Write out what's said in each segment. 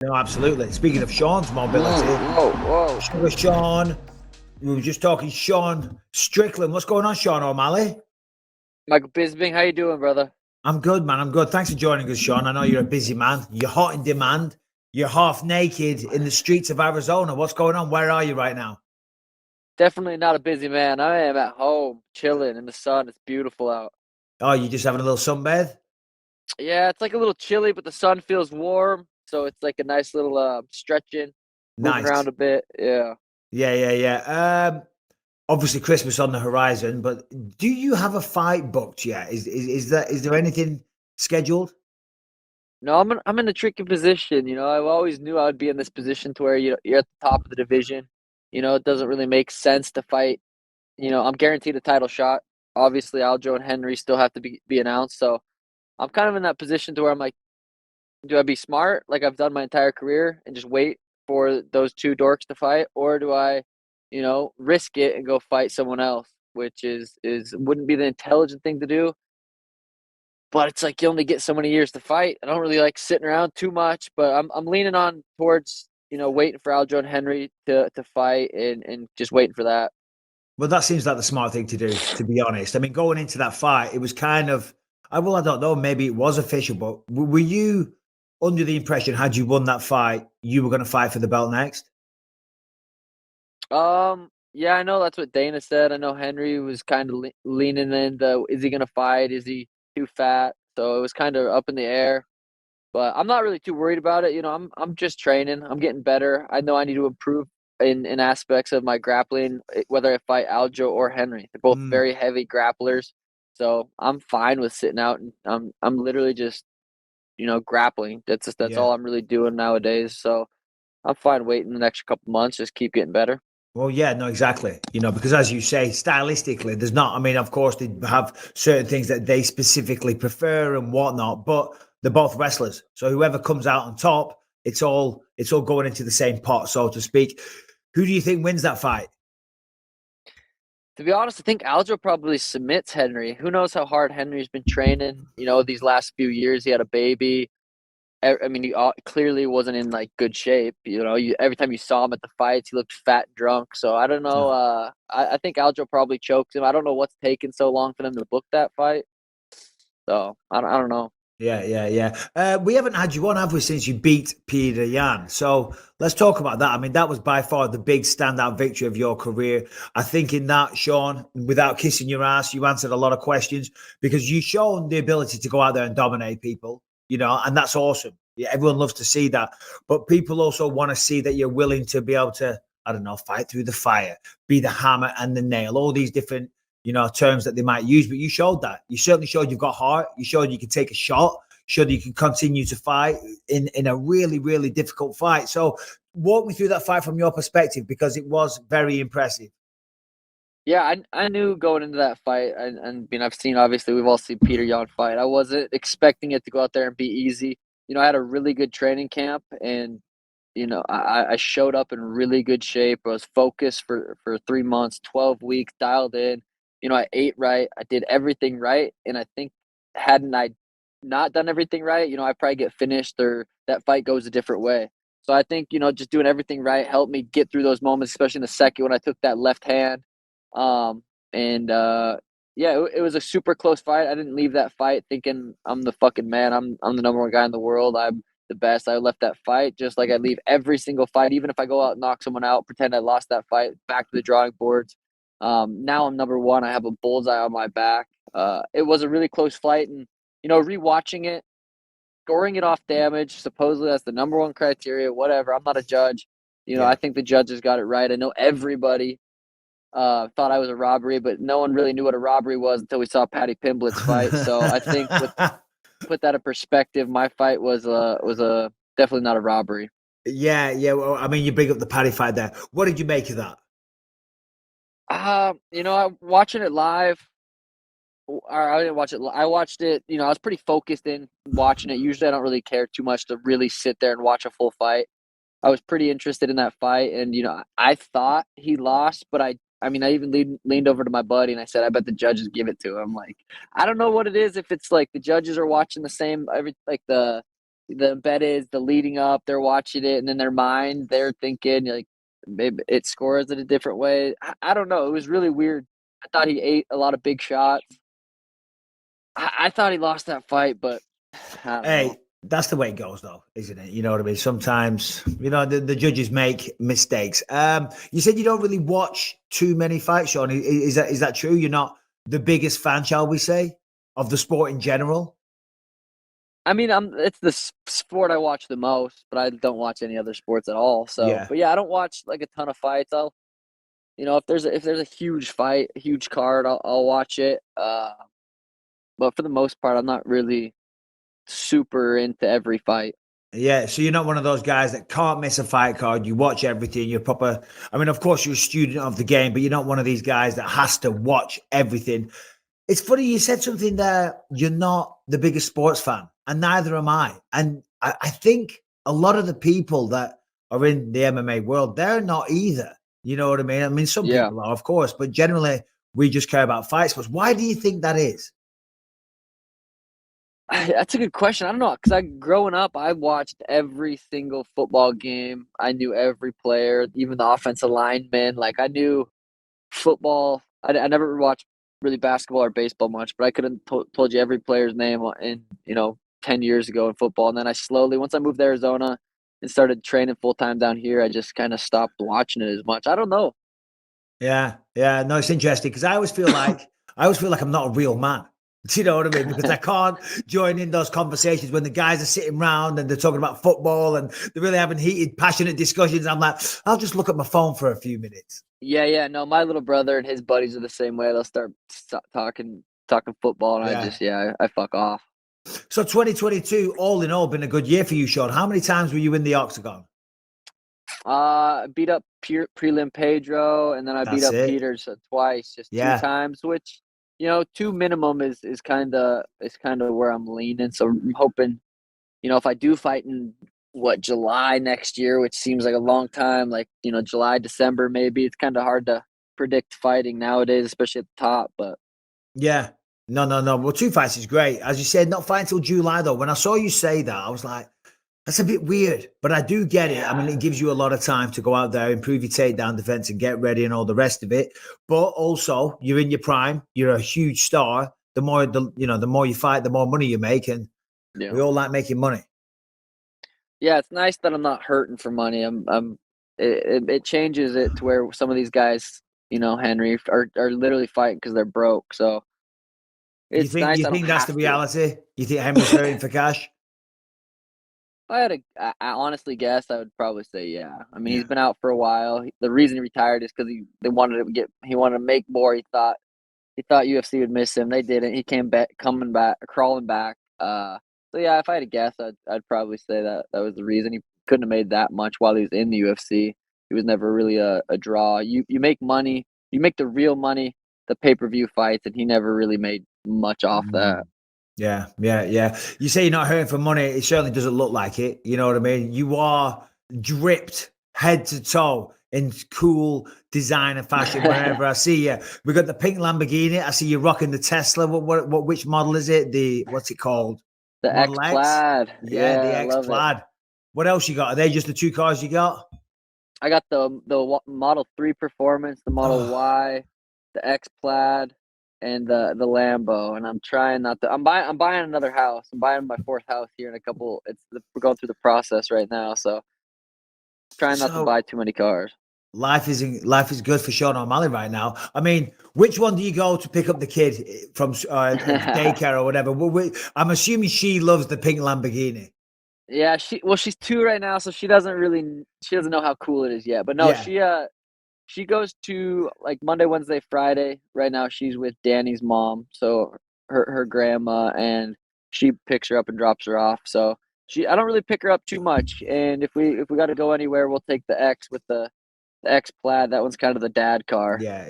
No, absolutely. Speaking of Sean's mobility, Whoa. Sugar Sean, we were just talking Sean Strickland. What's going on, Sean O'Malley? Michael Bisping, how you doing, brother? I'm good, man. I'm good. Thanks for joining us, Sean. I know you're a busy man. You're hot in demand. You're half naked in the streets of Arizona. What's going on? Where are you right now? Definitely not a busy man. I am at home, chilling in the sun. It's beautiful out. Oh, you just having a little sunbathe? Yeah, it's like a little chilly, but the sun feels warm, so it's like a nice little stretching, moving Nice. around a bit. Yeah. Yeah. Obviously Christmas on the horizon, but do you have a fight booked yet? Is there anything scheduled? No, I'm in a tricky position. I always knew I would be in this position to where you're at the top of the division. It doesn't really make sense to fight. I'm guaranteed a title shot. Obviously, Aljo and Henry still have to be announced, so I'm kind of in that position to where I'm like, do I be smart like I've done my entire career and just wait for those two dorks to fight, or do I, risk it and go fight someone else, which is wouldn't be the intelligent thing to do, but it's like you only get so many years to fight. I don't really like sitting around too much, but I'm leaning on towards, waiting for Aljo and Henry to fight and just waiting for that. Well, that seems like the smart thing to do, to be honest. I mean, going into that fight, it was kind of, I don't know, maybe it was official, but were you under the impression, had you won that fight, you were going to fight for the belt next? Yeah, I know that's what Dana said. I know Henry was kind of leaning in the, is he gonna fight? Is he too fat? So it was kind of up in the air. But I'm not really too worried about it. I'm just training. I'm getting better. I know I need to improve in aspects of my grappling, whether I fight Aljo or Henry. They're both Mm, very heavy grapplers. So I'm fine with sitting out and I'm literally just, grappling. That's yeah. all I'm really doing nowadays. So I'm fine waiting the next couple months, just keep getting better. Well, yeah, no, exactly. Because as you say, stylistically, there's not, I mean, of course, they have certain things that they specifically prefer and whatnot, but they're both wrestlers. So whoever comes out on top, it's all going into the same pot, so to speak. Who do you think wins that fight? To be honest, I think Aljo probably submits Henry. Who knows how hard Henry's been training, these last few years. He had a baby. I mean, he clearly wasn't in like good shape. Every time you saw him at the fights, he looked fat and drunk. So I don't know. Yeah. I think Aljo probably choked him. I don't know what's taking so long for them to book that fight. So I don't know. Yeah. We haven't had you on, have we, since you beat Petr Yan? So let's talk about that. I mean, that was by far the big standout victory of your career. I think in that, Sean, without kissing your ass, you answered a lot of questions because you shown the ability to go out there and dominate people, and that's awesome. Yeah, everyone loves to see that. But people also want to see that you're willing to be able to, I don't know, fight through the fire, be the hammer and the nail, all these different terms that they might use, but you showed that. You certainly showed you've got heart. You showed you can take a shot, showed you can continue to fight in a really, really difficult fight. So walk me through that fight from your perspective because it was very impressive. Yeah, I knew going into that fight, and I mean, I've seen, obviously we've all seen Petr Yan fight. I wasn't expecting it to go out there and be easy. I had a really good training camp, and I showed up in really good shape. I was focused for 3 months, 12 weeks, dialed in. I ate right, I did everything right, and I think hadn't I not done everything right, I probably get finished or that fight goes a different way. So I think just doing everything right helped me get through those moments, especially in the second when I took that left hand. Um, and yeah, it was a super close fight. I didn't leave that fight thinking I'm the fucking man. I'm the number one guy in the world. I'm the best. I left that fight just like I leave every single fight, even if I go out and knock someone out, pretend I lost that fight, back to the drawing boards. Now I'm number one. I have a bullseye on my back. It was a really close fight, and rewatching it, scoring it off damage. Supposedly that's the number one criteria. Whatever. I'm not a judge. I Yeah. think the judges got it right. I know everybody thought I was a robbery, but no one really knew what a robbery was until we saw Paddy Pimblett's fight. So I think with put that in perspective, my fight was a definitely not a robbery. yeah. Well, I mean, you bring up the Paddy fight there. What did you make of that? I watching it live. Or I didn't watch it. I watched it. I was pretty focused in watching it. Usually, I don't really care too much to really sit there and watch a full fight. I was pretty interested in that fight, and I thought he lost, but I mean, I even leaned over to my buddy and I said, "I bet the judges give it to him." Like, I don't know what it is. If it's like the judges are watching the same every like the the embedded, the leading up, they're watching it, and in their mind, they're thinking like maybe it scores in a different way. I don't know. It was really weird. I thought he ate a lot of big shots. I thought he lost that fight, but I don't know. Hey, that's the way it goes, though, isn't it? You know what I mean? Sometimes, the judges make mistakes. You said you don't really watch too many fights, Sean. Is that true? You're not the biggest fan, shall we say, of the sport in general? I mean, it's the sport I watch the most, but I don't watch any other sports at all. So, Yeah. but yeah, I don't watch like a ton of fights. I'll, if there's a huge fight, a huge card, I'll watch it. But for the most part, I'm not really super into every fight. Yeah, so you're not one of those guys that can't miss a fight card. You watch everything. You're proper. I mean, of course, you're a student of the game, but you're not one of these guys that has to watch everything. It's funny you said something there. You're not the biggest sports fan, and neither am I. And I think a lot of the people that are in the MMA world, they're not either. You know what I mean? I mean, some Yeah. people are, of course, but generally we just care about fight sports. Why do you think that is? That's a good question. I don't know, because growing up, I watched every single football game. I knew every player, even the offensive linemen. Like I knew football. I never watched really basketball or baseball much, but I could have told you every player's name in 10 years ago in football. And then I slowly, once I moved to Arizona and started training full time down here, I just kind of stopped watching it as much. I don't know. Yeah, yeah. No, it's interesting because I always feel like I'm not a real man. Do you know what I mean? Because I can't join in those conversations when the guys are sitting around and they're talking about football and they're really having heated, passionate discussions. I'm like, I'll just look at my phone for a few minutes. Yeah. No, my little brother and his buddies are the same way. They'll start talking football, and Yeah. I fuck off. So 2022, all in all, been a good year for you, Sean. How many times were you in the octagon? Beat up prelim Pedro, and then I beat That's up it. Peter twice, just two Yeah. times, which two minimum is kind of where I'm leaning. So I'm hoping, if I do fight in July next year, which seems like a long time, like July, December maybe. It's kind of hard to predict fighting nowadays, especially at the top. But Yeah. No. Well, two fights is great. As you said, not fighting until July, though. When I saw you say that, I was like, that's a bit weird, but I do get it. I mean, yeah, it gives you a lot of time to go out there, improve your takedown defense, and get ready and all the rest of it. But also, you're in your prime. You're a huge star. The more the more you fight, the more money you make, and yeah. we all like making money. Yeah, it's nice that I'm not hurting for money. It changes it to where some of these guys, Henry, are literally fighting because they're broke. So You it's think nice you I don't think that's the have to. reality? You think Henry's hurting for cash? If I honestly guess, I would probably say yeah. I mean, he's Yeah. been out for a while. The reason he retired is because he wanted to make more. He thought UFC would miss him. They didn't. He came back, crawling back. So yeah, if I had to guess, I'd probably say that was the reason. He couldn't have made that much while he was in the UFC. He was never really a draw. You make money, you make the real money, the pay-per-view fights, and he never really made much off that. Mm. Yeah. You say you're not hurting for money. It certainly doesn't look like it. You know what I mean? You are dripped head to toe in cool designer fashion wherever I see you. We got the pink Lamborghini. I see you rocking the Tesla. Which model is it? What's it called? The X Model X? Plaid, Yeah, the yeah, I X love it. Plaid. What else you got? Are they just the two cars you got? I got the Model 3 Performance, the Model Oh, Y, the X Plaid, and the Lambo. And I'm trying not to. I'm buying another house. I'm buying my fourth house here in a couple. We're going through the process right now, so trying not to so buy too many cars. life is good for Sean O'Malley right now. I mean, which one do you go to pick up the kid from daycare or whatever? I'm assuming she loves the pink Lamborghini. Yeah, she's 2 right now, so she doesn't know how cool it is yet. But no, Yeah. she goes to like Monday, Wednesday, Friday. Right now she's with Danny's mom, so her grandma, and she picks her up and drops her off. So I don't really pick her up too much. And if we got to go anywhere, we'll take the X with the X Plaid. That one's kind of the dad car. Yeah.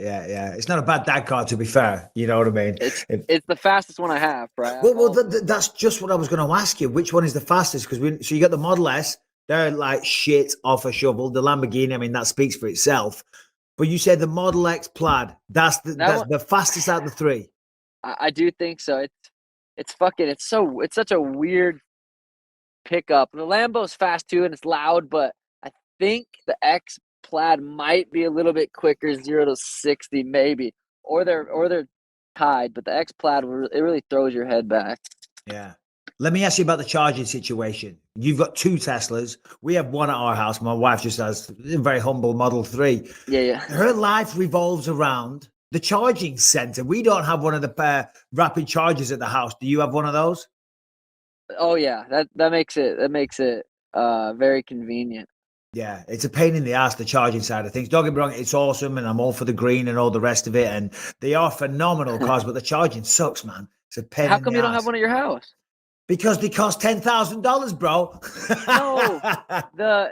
It's not a bad dad car, to be fair. You know what I mean? It's If- it's the fastest one I have, right? Out well, of well, all of them. that's just what I was going to ask you. Which one is the fastest? Because so you got the Model S. They're like shit off a shovel. The Lamborghini, I mean, that speaks for itself. But you said the Model X Plaid. That That's one, the fastest out of the three. I do think so. It's such a weird pickup. The Lambo's fast too, and it's loud, but I think the X Plaid might be a little bit quicker, 0 to 60 maybe, or they're tied. But the X Plaid, it really throws your head back. Yeah. Let me ask you about the charging situation. You've got 2 Teslas. We have one at our house. My wife just has a very humble Model 3. Yeah. Her life revolves around the charging center. We don't have one of the rapid chargers at the house. Do you have one of those? Oh yeah, that makes it very convenient. Yeah, it's a pain in the ass, the charging side of things. Don't get me wrong, it's awesome, and I'm all for the green and all the rest of it. And they are phenomenal cars, but the charging sucks, man. It's a pain How in the come you don't have ass. one at your house? Because they cost $10,000, bro. No,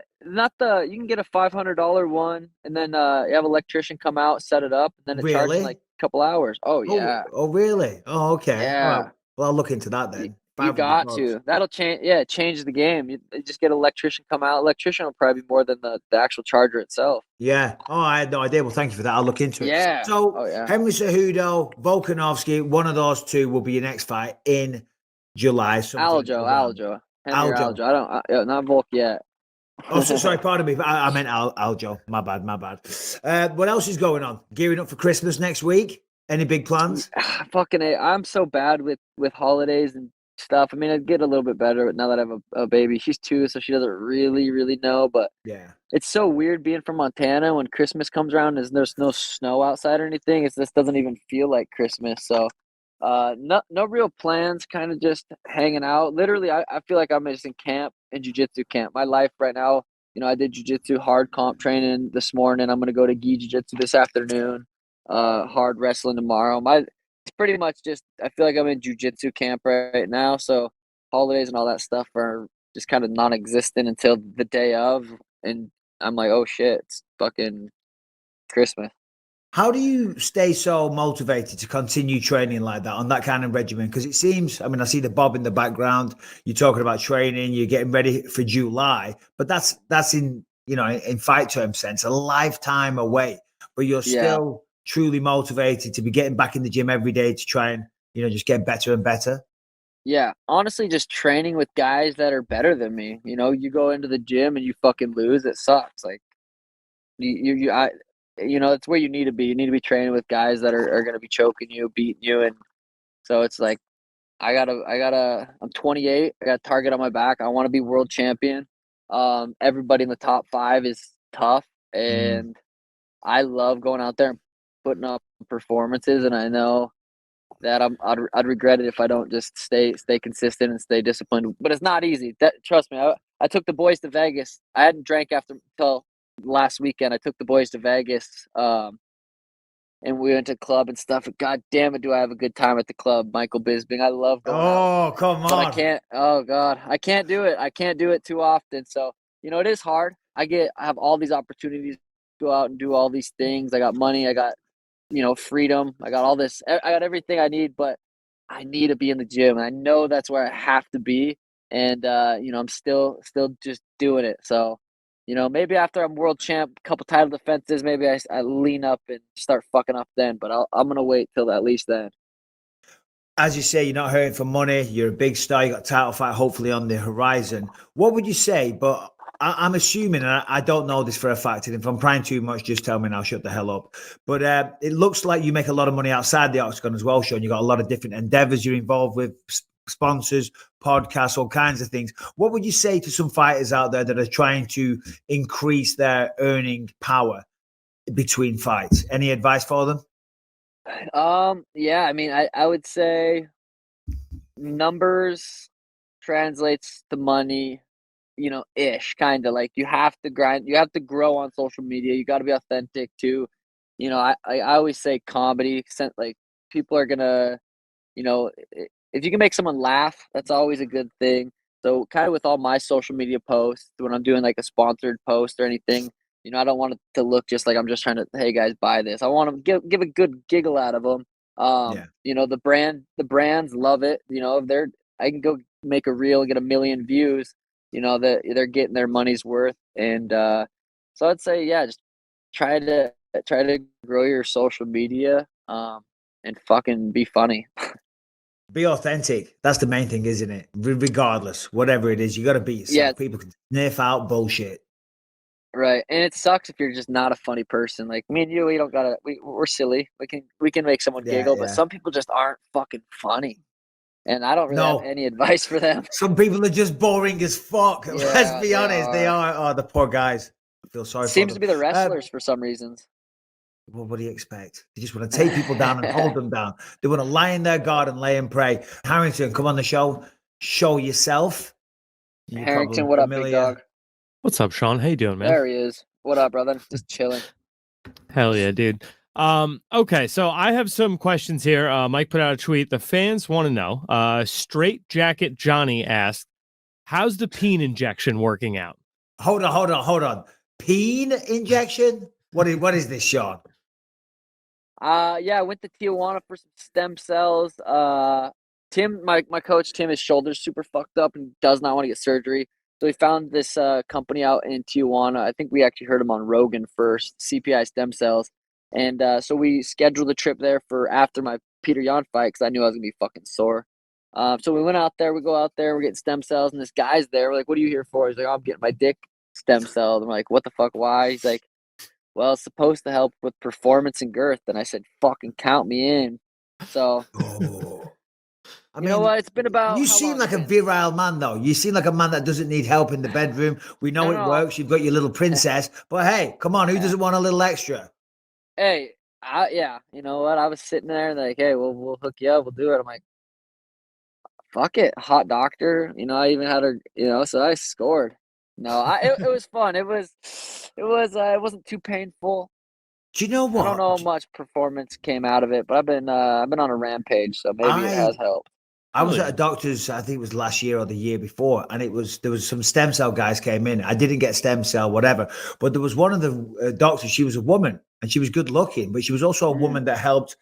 you can get a $500 one, and then you have an electrician come out, set it up, and then it charges in like Really? a couple hours. Oh yeah, Oh, really? Oh, okay. All right. yeah. Well, I'll look into that You, then. you 500 got bucks. to. That'll change. Yeah, it changes the game. You just get an electrician come out. Electrician will probably be more than the actual charger itself. Yeah. Oh, I had no idea. Well, thank you for that. I'll look into it. Yeah. So, Oh yeah. Henry Cejudo, Volkanovski, one of those two will be your next fight in July, sometime around. Aljo, Henry or Aljo. Aljo. Not Volk yet. Oh, so sorry, pardon me. I meant Aljo. My bad, my bad. What else is going on? Gearing up for Christmas next week? Any big plans? Fucking A. I'm so bad with holidays and stuff. I mean, I get a little bit better, but now that I have a baby, she's 2, so she doesn't really know. But Yeah. it's so weird being from Montana when Christmas comes around and there's no snow outside or anything. This doesn't even feel like Christmas. So, no real plans. Kind of just hanging out. Literally, I feel like I'm just in camp, in jujitsu camp. My life right now. I did jujitsu hard comp training this morning. I'm gonna go to gi jujitsu this afternoon. Hard wrestling tomorrow. It's pretty much just I feel like I'm in jujitsu camp right now. So holidays and all that stuff are just kind of non-existent until the day of, and I'm like, oh shit, it's fucking Christmas. How do you stay so motivated to continue training like that on that kind of regimen? Because it seems, I mean, I see the bob in the background. You're talking about training. You're getting ready for July, but that's in in fight term sense a lifetime away. But you're Yeah, still truly motivated to be getting back in the gym every day to try and just get better and better. yeah. Honestly, just training with guys that are better than me. You go into the gym and you fucking lose. It sucks. Like it's where you need to be. You need to be training with guys that are going to be choking you, beating you, and so it's like I'm 28. I got a target on my back. I want to be world champion. Everybody in the top 5 is tough, Mm. and I love going out there and putting up performances. And I know that I'd regret it if I don't just stay consistent and stay disciplined. But it's not easy. Trust me. I took the boys to Vegas. I hadn't drank until last weekend. I took the boys to Vegas. And we went to club and stuff. And God damn it, do I have a good time at the club, Michael Bisping. I love going out, Oh, come but I on. can't. Oh God, I can't do it. I can't do it too often. So it is hard. I have all these opportunities to go out and do all these things. I got money. I got freedom. I got all this. I got everything I need, but I need to be in the gym. I know that's where I have to be, and I'm still just doing it. So maybe after I'm world champ, a couple title defenses, maybe I lean up and start fucking up then. But I'm gonna wait till at least then. As you say, you're not hurting for money. You're a big star. You got a title fight hopefully on the horizon. What would you say? But I'm assuming, and I don't know this for a fact, and if I'm prying too much, just tell me and I'll shut the hell up. But it looks like you make a lot of money outside the octagon as well, Sean. You got a lot of different endeavors you're involved with, sponsors, podcasts, all kinds of things. What would you say to some fighters out there that are trying to increase their earning power between fights? Any advice for them? Yeah, I mean, I would say numbers translates to money, ish, kind of like you have to grind, you have to grow on social media. You got to be authentic too. I always say comedy, like people are gonna, if you can make someone laugh, that's always a good thing. So kind of with all my social media posts, when I'm doing like a sponsored post or anything, I don't want it to look just like I'm just trying to, hey guys, buy this. I want to give a good giggle out of them. Yeah. The brands love it. If I can go make a reel and get 1 million views, that they're getting their money's worth. And so I'd say, yeah, just try to grow your social media, and fucking be funny. Be authentic. That's the main thing, isn't it? Regardless, whatever it is, you got to be Yeah, yourself. People can sniff out bullshit. right. And it sucks if you're just not a funny person. Like me and you, we don't gotta. We're silly. We can make someone Yeah, giggle, but yeah. some people just aren't fucking funny, and I don't really have No, any advice for them. some people are just boring as fuck. Let's Yeah, be they honest. They are. are. Oh, the poor guys. I feel sorry for Seems to them. be the Uh, wrestlers for some reasons. well, what do you expect? They just want to take people down and hold them down. They want to lie in their guard and lay and pray. Harrington, come on the show. Show yourself. You're Harrington, probably what up, big familiar. dog? What's up, Sean? How you doing, man? There he is. What up, brother? Just chilling. Hell yeah, dude. Okay, so I have some questions here. Mike put out a tweet. The fans want to know. Straight Jacket Johnny asked, how's the peen injection working out? Hold on. Peen injection? What is this, Sean? Yeah, I went to Tijuana for some stem cells. Tim, my coach Tim, his shoulder's super fucked up and does not want to get surgery. So we found this company out in Tijuana. I think we actually heard him on Rogan first, CPI Stem Cells. And so we scheduled a trip there for after my Petr Yan fight because I knew I was gonna be fucking sore. So we went out there. We go out there. We're getting stem cells, and this guy's there. We're like, "What are you here for?" He's like, "Oh, I'm getting my dick stem cells." I'm like, "What the fuck? Why?" He's like, "Well, it's supposed to help with performance and girth." And I said, "Fucking count me in." So Oh. I you know what? It's been about you how seem long like a it's been? virile man, though. You seem like a man that doesn't need help in the bedroom. We know No, it no. works. You've got your little princess. But hey, come on. Who Yeah. doesn't want a little extra? Hey, yeah. You know what? I was sitting there like, "Hey, we'll hook you up. We'll do it." I'm like, "Fuck it, hot doctor." You know, I even had her. You know, so I scored. No, it was fun. It wasn't too painful. Do you know I don't know how what? much performance came out of it, but I've been on a rampage, so maybe it I has helped. I was Hell at a yeah. doctor's, I think it was last year or the year before, and there was some stem cell guys came in. I didn't get stem cell, whatever, but there was one of the doctors. She was a woman, and she was good looking, but she was also a Mm. woman that helped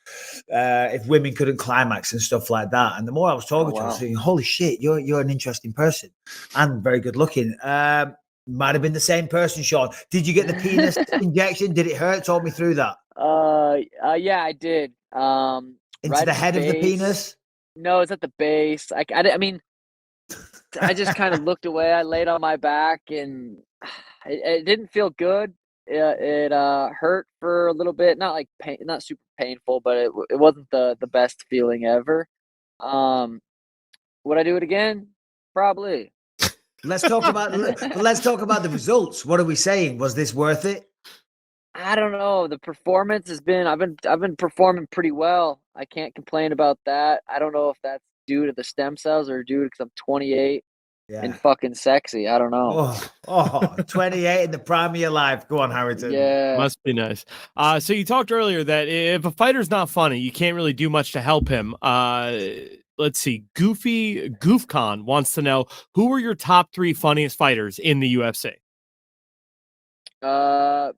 if women couldn't climax and stuff like that. And the more I was Oh talking to her, I was wow. thinking, "Holy shit, you're an interesting person, and very good looking." Might have been the same person, Sean. Did you get the penis injection? Did it hurt? Talk me through that. Yeah, I did. Into Right the at the head of the base. penis? No, it's at the base. I mean, I just kind of looked away. I laid on my back, and it didn't feel good. It hurt for a little bit. Not like pain, not super painful, but it wasn't the best feeling ever. Um, would I do it again? Probably. Let's talk about but let's talk about the results. What are we saying? Was this worth it? I don't know. The performance has been I've been performing pretty well. I can't complain about that. I don't know if that's due to the stem cells or due to because I'm 28 and Yeah. fucking sexy. I don't know. 28 in the prime of your life. Go on, Harrington. Yeah. Must be nice. So you talked earlier that if a fighter's not funny, you can't really do much to help him. Let's see. GoofCon wants to know, who were your top 3 funniest fighters in the UFC? Uh,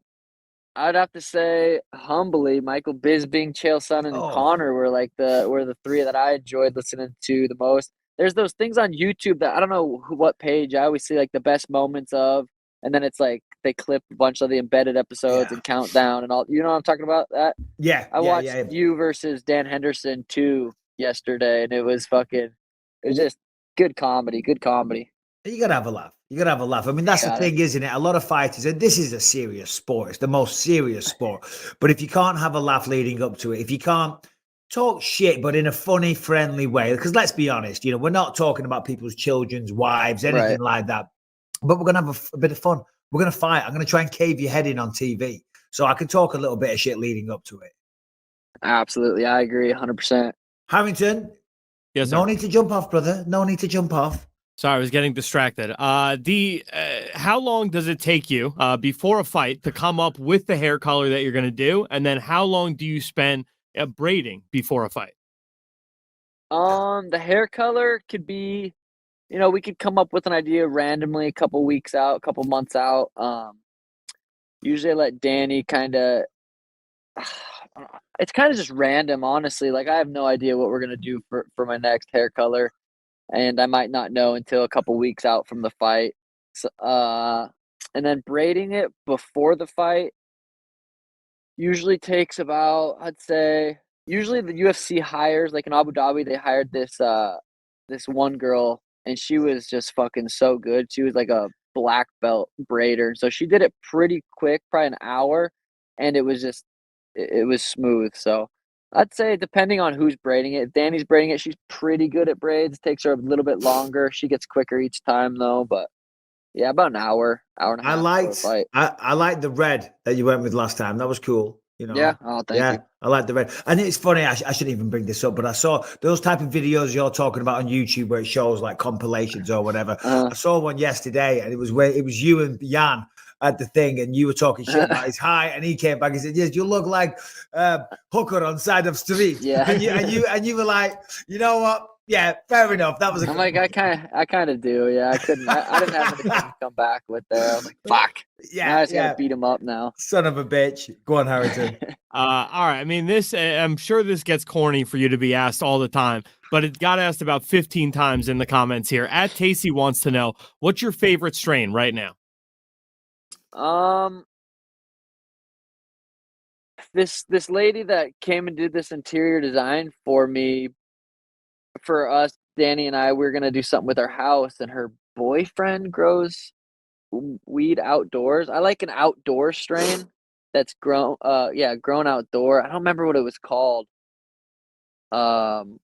I'd have to say humbly, Michael Bisping, Chael Sonnen, and Oh, Connor were the three that I enjoyed listening to the most. There's those things on YouTube that I don't know what page I always see like the best moments of, and then it's like they clip a bunch of the embedded episodes yeah. and countdown and all. You know what I'm talking about? That Yeah, I yeah, watched yeah. you versus Dan Henderson 2 yesterday, and it was fucking. It was just good comedy. Good comedy. You gotta have a laugh. You gotta have a laugh. I mean, that's the Got it. thing, isn't it? A lot of fighters, and this is a serious sport. It's the most serious sport. But if you can't have a laugh leading up to it, if you can't talk shit, but in a funny, friendly way, because let's be honest, we're not talking about people's children's wives, anything Right. like that. But we're gonna have a bit of fun. We're gonna fight. I'm gonna try and cave your head in on TV, so I can talk a little bit of shit leading up to it. Absolutely, I agree 100%. Harrington, Yes, no sir. need to jump off, brother. No need to jump off. Sorry, I was getting distracted. How long does it take you before a fight to come up with the hair color that you're going to do, and then how long do you spend braiding before a fight? The hair color could be, we could come up with an idea randomly a couple weeks out, a couple months out. Usually I let Danny kind of, it's kind of just random, honestly. Like I have no idea what we're gonna do for my next hair color, and I might not know until a couple weeks out from the fight. So, and then braiding it before the fight usually takes about, I'd say, usually the UFC hires, like in Abu Dhabi, they hired this one girl, and she was just fucking so good. She was like a black belt braider, so she did it pretty quick, probably an hour, and it was just it was smooth. So I'd say depending on who's braiding it, if Danny's braiding it, she's pretty good at braids. Takes her a little bit longer. She gets quicker each time though, but yeah, about an hour and a I half for a liked fight. I liked the red that you went with last time. That was cool. You know. Yeah. Oh, thank Yeah, you. I like the red. And it's funny, I shouldn't even bring this up, but I saw those type of videos you're talking about on YouTube where it shows like compilations or whatever. I saw one yesterday and it was where it was you and Yan at the thing and you were talking shit about his height and he came back and said, yes, you look like Hooker on side of street. Yeah. And you were like, you know what? Yeah, fair enough. That was a I'm like, I kind of do. Yeah, I couldn't. I didn't have anything to come back with there. I was like, fuck. Yeah, Now I just gotta beat him up now. Son of a bitch. Go on, Harrington. All right. I mean, this, I'm sure this gets corny for you to be asked all the time, but it got asked about 15 times in the comments here. At Tacey wants to know, what's your favorite strain right now? This lady that came and did this interior design for me, for us, Danny and I, we're gonna do something with our house, and her boyfriend grows weed outdoors. I like an outdoor strain that's grown outdoor. I don't remember what it was called. I don't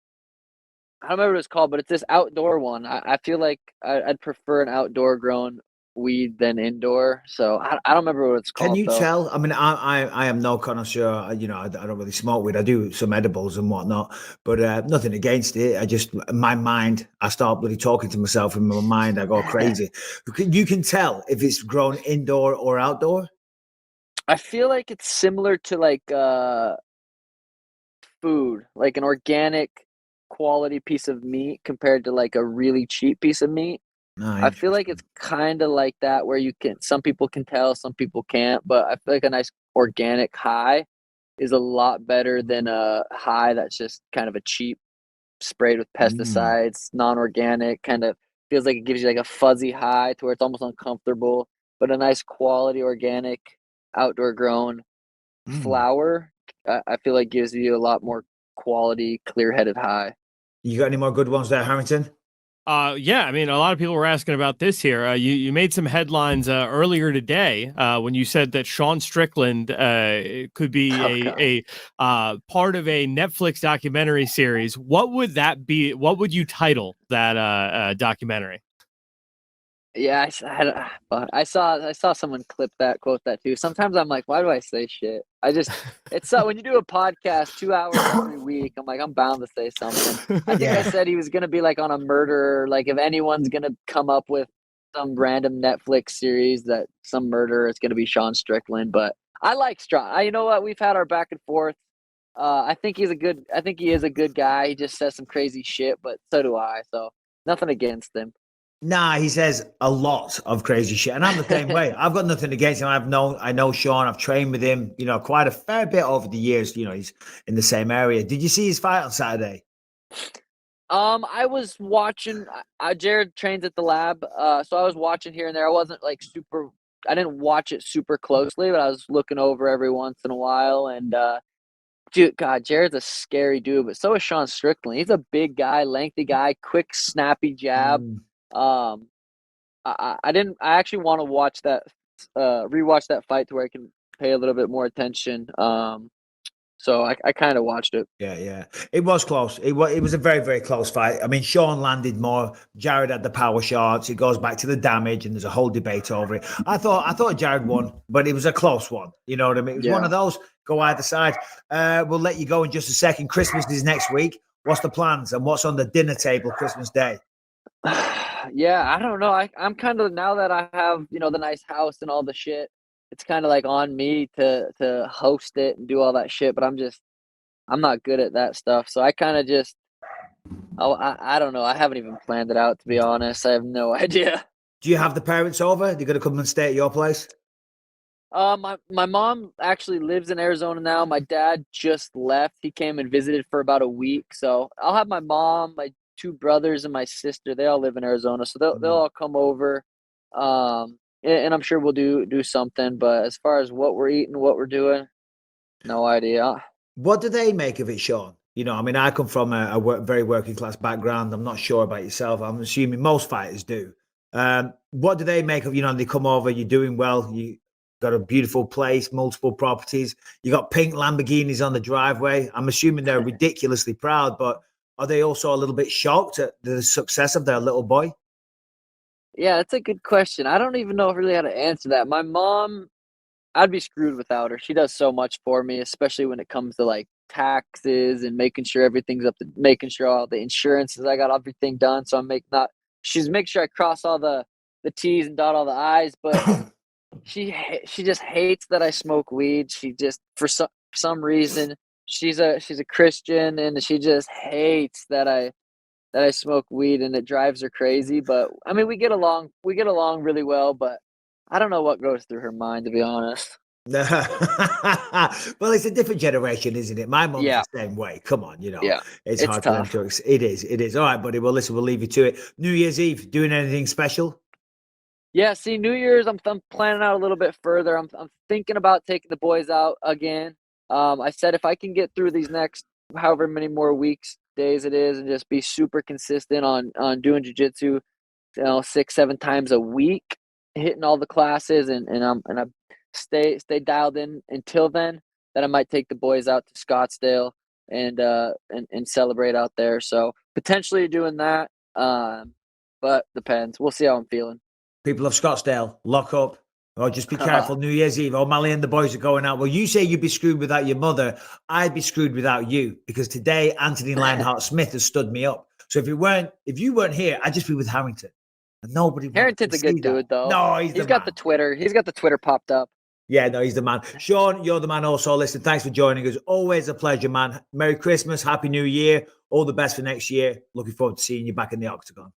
remember what it's called, but it's this outdoor one. I feel like I'd prefer an outdoor grown weed than indoor. So I don't remember what it's called. Can you though. tell? I mean, I am no connoisseur. You know, I don't really smoke weed. I do some edibles and whatnot, but nothing against it. I just, my mind, I start really talking to myself in my mind. I go crazy. You can tell if it's grown indoor or outdoor. I feel like it's similar to like food, like an organic quality piece of meat compared to like a really cheap piece of meat. I feel like it's kind of like that where some people can tell, some people can't, but I feel like a nice organic high is a lot better than a high that's just kind of a cheap sprayed with pesticides, non-organic, kind of feels like it gives you like a fuzzy high to where it's almost uncomfortable, but a nice quality organic outdoor grown flower, I feel like gives you a lot more quality, clear-headed high. You got any more good ones there, Harrington? Yeah, I mean, a lot of people were asking about this here. You made some headlines earlier today when you said that Sean Strickland could be a part of a Netflix documentary series. What would that be? What would you title that documentary? Yeah, I saw someone quote that too. Sometimes I'm like, why do I say shit? It's so when you do a podcast 2 hours every week, I'm like, I'm bound to say something. I think I said he was gonna be like on a murderer. Like if anyone's gonna come up with some random Netflix series that some murderer is gonna be Sean Strickland. But I like Strong. You know what? We've had our back and forth. I think he is a good guy. He just says some crazy shit, but so do I. So nothing against him. Nah, he says a lot of crazy shit, and I'm the same way. I've got nothing against him. I know Sean. I've trained with him, you know, quite a fair bit over the years. You know, he's in the same area. Did you see his fight on Saturday? I was watching. Jared trains at the lab, so I was watching here and there. I wasn't like super. I didn't watch it super closely, but I was looking over every once in a while. And dude, God, Jared's a scary dude, but so is Sean Strickland. He's a big guy, lengthy guy, quick, snappy jab. I didn't. I actually want to watch that, rewatch that fight to where I can pay a little bit more attention. So I kind of watched it. Yeah. It was close. It was a very, very close fight. I mean, Sean landed more. Jared had the power shots. It goes back to the damage, and there's a whole debate over it. I thought Jared won, but it was a close one. You know what I mean? It was one of those. Go either side. We'll let you go in just a second. Christmas is next week. What's the plans and what's on the dinner table Christmas Day? Yeah, I don't know. I'm kind of, now that I have, the nice house and all the shit, it's kind of like on me to host it and do all that shit, but I'm not good at that stuff. So I kind of just, I don't know. I haven't even planned it out, to be honest. I have no idea. Do you have the parents over? They're going to come and stay at your place? My mom actually lives in Arizona now. My dad just left. He came and visited for about a week. So I'll have my mom, my two brothers, and my sister. They all live in Arizona, so they'll all come over. And I'm sure we'll do something. But as far as what we're eating, what we're doing, no idea. What do they make of it, Sean? You know, I mean, I come from a very working class background. I'm not sure about yourself. I'm assuming most fighters do. What do they make of, you know, they come over, you're doing well, you got a beautiful place, multiple properties, you got pink Lamborghinis on the driveway. I'm assuming they're ridiculously proud, but are they also a little bit shocked at the success of their little boy? Yeah, that's a good question. I don't even know really how to answer that. My mom, I'd be screwed without her. She does so much for me, especially when it comes to like taxes and making sure everything's up to making sure all the insurances, I got everything done. So I'm she's making sure I cross all the T's and dot all the I's, but she just hates that I smoke weed. She just for some reason she's a Christian and she just hates that I smoke weed, and it drives her crazy. But I mean, we get along really well, but I don't know what goes through her mind, to be honest. Well, it's a different generation, isn't it? My mom's Yeah. the same way. Come on, you know, Yeah, it's it's hard for them tough. to. It is. All right, buddy. Well, listen, we'll leave you to it. New Year's Eve, doing anything special? Yeah, see, New Year's, I'm planning out a little bit further. I'm thinking about taking the boys out again. I said if I can get through these next however many more weeks, days it is, and just be super consistent on doing jiu-jitsu, 6-7 times a week, hitting all the classes, and I stay dialed in until then, I might take the boys out to Scottsdale and celebrate out there. So potentially doing that, but depends. We'll see how I'm feeling. People of Scottsdale, lock up. Oh, just be careful. New Year's Eve. O'Malley and the boys are going out. Well, you say you'd be screwed without your mother. I'd be screwed without you, because today Anthony Lionheart Smith has stood me up. So if you weren't here, I'd just be with Harrington. And nobody wants Harrington's to a good see that. dude, though. No, He's got the Twitter. He's got the Twitter popped up. Yeah, no, he's the man. Sean, you're the man also. Listen, thanks for joining us. Always a pleasure, man. Merry Christmas. Happy New Year. All the best for next year. Looking forward to seeing you back in the octagon.